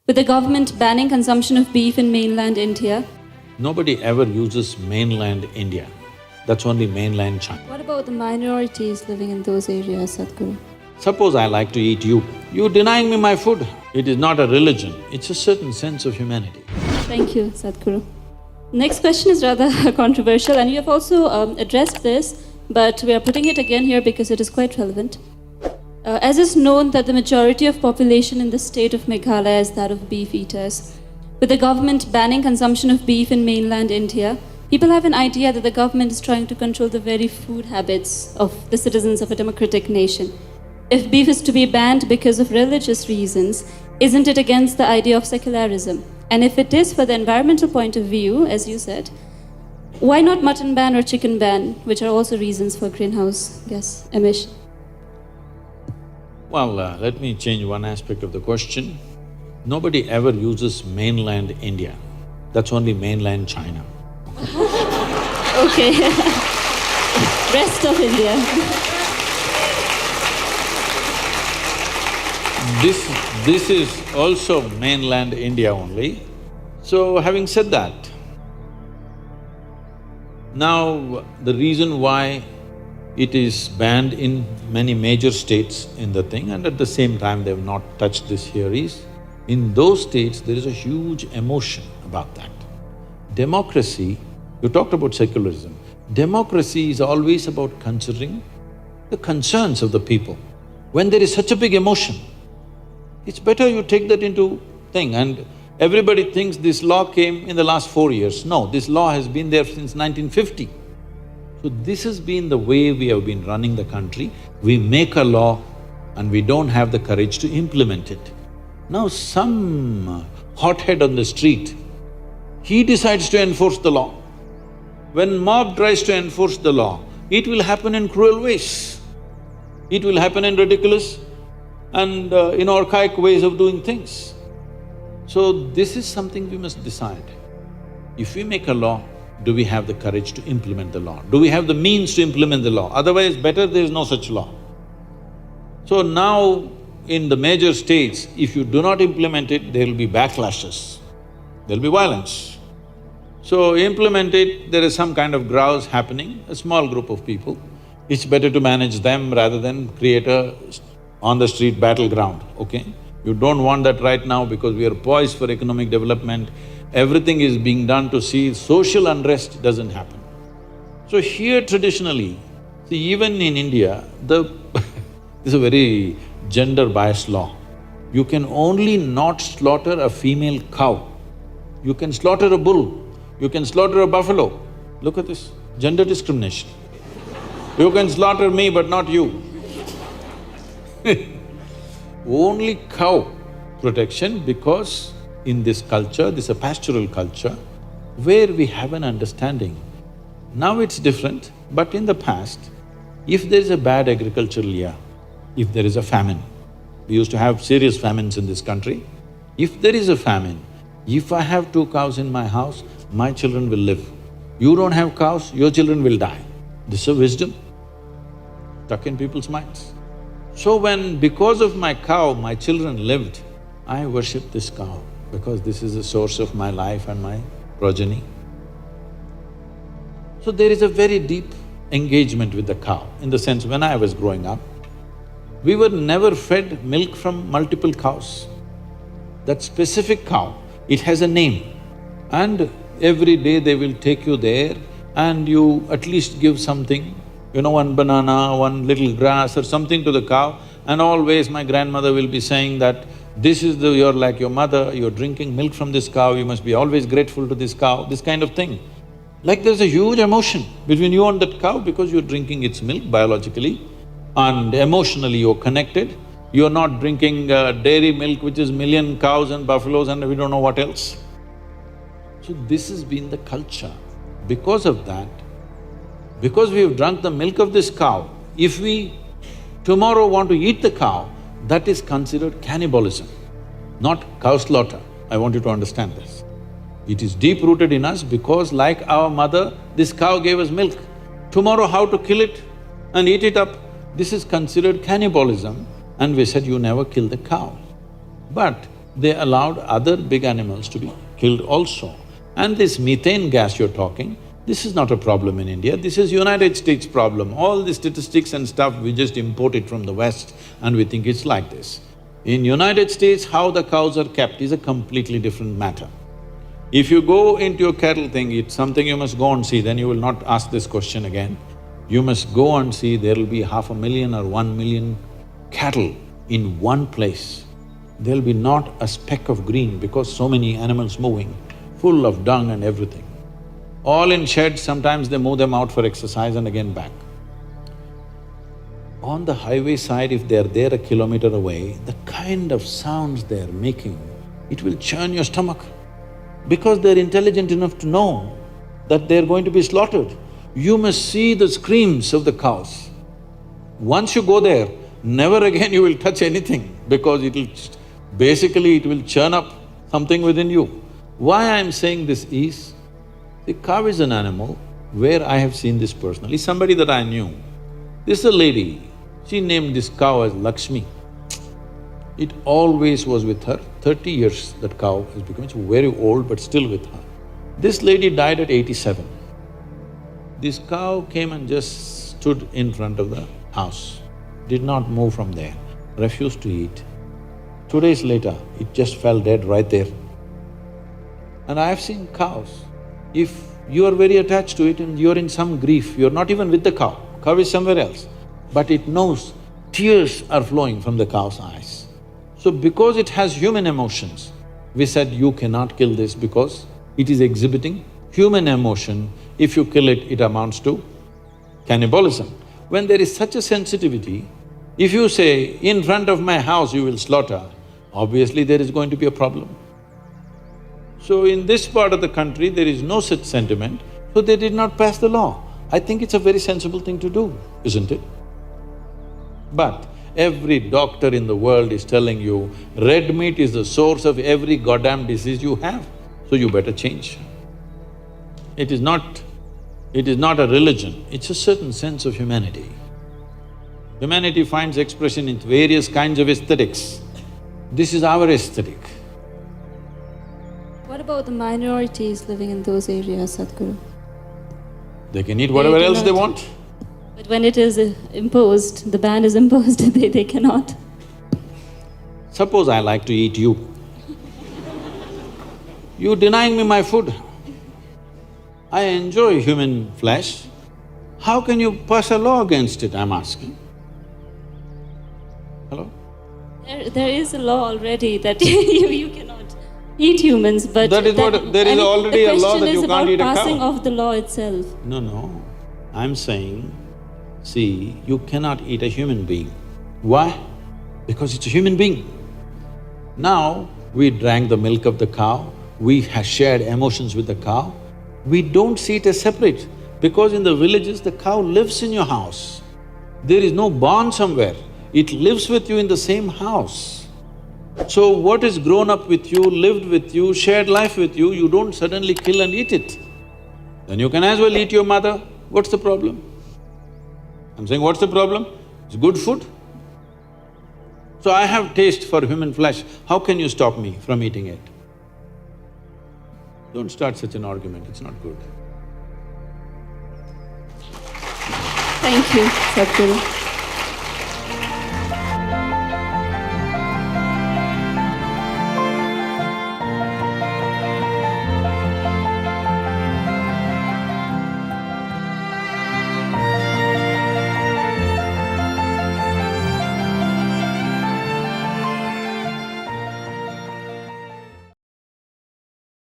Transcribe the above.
With the government banning consumption of beef in mainland India, Nobody ever uses mainland India. That's only mainland China. what about the minorities living in those areas, Sadhguru? Suppose I like to eat you. You're denying me my food. It is not a religion, it's a certain sense of humanity. Thank you, Sadhguru. Next question is rather controversial, and you have also addressed this, but we are putting it again here because it is quite relevant. As is known that the majority of population in the state of Meghalaya is that of beef eaters. With the government banning consumption of beef in mainland India, people have an idea that the government is trying to control the very food habits of the citizens of a democratic nation. If beef is to be banned because of religious reasons, isn't it against the idea of secularism? And if it is for the environmental point of view, as you said, why not mutton ban or chicken ban, which are also reasons for greenhouse gas emission? Well, let me change one aspect of the question. Nobody ever uses mainland India. That's only mainland China. Okay. Rest of India. This is also mainland India only. So having said that, now the reason why it is banned in many major states in the thing, and at the same time they've not touched this here, is in those states there is a huge emotion about that. Democracy, you talked about secularism, democracy is always about considering the concerns of the people. When there is such a big emotion, it's better you take that into thing. And everybody thinks this law came in the last 4 years. No, this law has been there since 1950. So this has been the way we have been running the country. We make a law and we don't have the courage to implement it. Now some hothead on the street, he decides to enforce the law. When mob tries to enforce the law, it will happen in cruel ways. It will happen in ridiculous and in archaic ways of doing things. So this is something we must decide. If we make a law, do we have the courage to implement the law? Do we have the means to implement the law? Otherwise, better there is no such law. So now, in the major states, if you do not implement it, there will be backlashes, there'll be violence. So implement it, there is some kind of grouse happening, a small group of people. It's better to manage them rather than create a on-the-street battleground, okay? You don't want that right now because we are poised for economic development. Everything is being done to see social unrest doesn't happen. So here traditionally, see even in India, this is a very gender-biased law. You can only not slaughter a female cow. You can slaughter a bull, you can slaughter a buffalo. Look at this, gender discrimination. You can slaughter me but not you. Only cow protection, because in this culture, this is a pastoral culture, where we have an understanding. Now it's different, but in the past, if there is a bad agricultural year, if there is a famine, we used to have serious famines in this country, if there is a famine, if I have 2 cows in my house, my children will live. You don't have cows, your children will die. This is a wisdom stuck in people's minds. So when because of my cow, my children lived, I worship this cow because this is the source of my life and my progeny. So there is a very deep engagement with the cow, in the sense when I was growing up, we were never fed milk from multiple cows. That specific cow, it has a name, and every day they will take you there and you at least give something, you know, one banana, one little grass or something to the cow, and always my grandmother will be saying that this is you're like your mother, you're drinking milk from this cow, you must be always grateful to this cow, this kind of thing. Like there's a huge emotion between you and that cow because you're drinking its milk biologically and emotionally you're connected. You're not drinking dairy milk which is million cows and buffaloes and we don't know what else. So this has been the culture. Because of that, because we've drunk the milk of this cow, if we tomorrow want to eat the cow, that is considered cannibalism, not cow slaughter. I want you to understand this. It is deep-rooted in us because like our mother, this cow gave us milk. Tomorrow how to kill it and eat it up, this is considered cannibalism, and we said you never kill the cow. But they allowed other big animals to be killed also. And this methane gas you're talking, this is not a problem in India, this is United States problem. All the statistics and stuff, we just import it from the West and we think it's like this. In United States, how the cows are kept is a completely different matter. If you go into a cattle thing, it's something you must go and see, then you will not ask this question again. You must go and see, there'll be 500,000 or 1,000,000 cattle in one place. There'll be not a speck of green because so many animals moving, full of dung and everything. All in sheds, sometimes they move them out for exercise and again back. On the highway side, if they're there a kilometer away, the kind of sounds they're making, it will churn your stomach. Because they're intelligent enough to know that they're going to be slaughtered. You must see the screams of the cows. Once you go there, never again you will touch anything because basically it will churn up something within you. Why I'm saying this is, the cow is an animal where I have seen this personally, somebody that I knew. This is a lady, she named this cow as Lakshmi. It always was with her, 30 years that cow has become, it's very old but still with her. This lady died at 87. This cow came and just stood in front of the house, did not move from there, refused to eat. 2 days later, it just fell dead right there. And I have seen cows, if you are very attached to it and you're in some grief, you're not even with the cow is somewhere else, but it knows tears are flowing from the cow's eyes. So because it has human emotions, we said you cannot kill this because it is exhibiting human emotion. If you kill it, it amounts to cannibalism. When there is such a sensitivity, if you say, in front of my house you will slaughter, obviously there is going to be a problem. So in this part of the country, there is no such sentiment, so they did not pass the law. I think it's a very sensible thing to do, isn't it? But every doctor in the world is telling you, red meat is the source of every goddamn disease you have, so you better change. It is not a religion, it's a certain sense of humanity. Humanity finds expression in various kinds of aesthetics. This is our aesthetic. What about the minorities living in those areas, Sadhguru? They can eat whatever else they want. But when it is imposed, the ban is imposed, they cannot. Suppose I like to eat you. You denying me my food. I enjoy human flesh. How can you pass a law against it, I'm asking? Hello? There is a law already that you cannot eat humans, but there is already a law that you can't eat a cow. The question is about passing of the law itself. No, I'm saying, see, you cannot eat a human being. Why? Because it's a human being. Now, we drank the milk of the cow, we have shared emotions with the cow, we don't see it as separate because in the villages, the cow lives in your house. There is no barn somewhere, it lives with you in the same house. So what is grown up with you, lived with you, shared life with you, you don't suddenly kill and eat it. Then you can as well eat your mother, what's the problem? I'm saying, what's the problem? It's good food. So I have taste for human flesh, how can you stop me from eating it? Don't start such an argument, it's not good. Thank you, Sadhguru.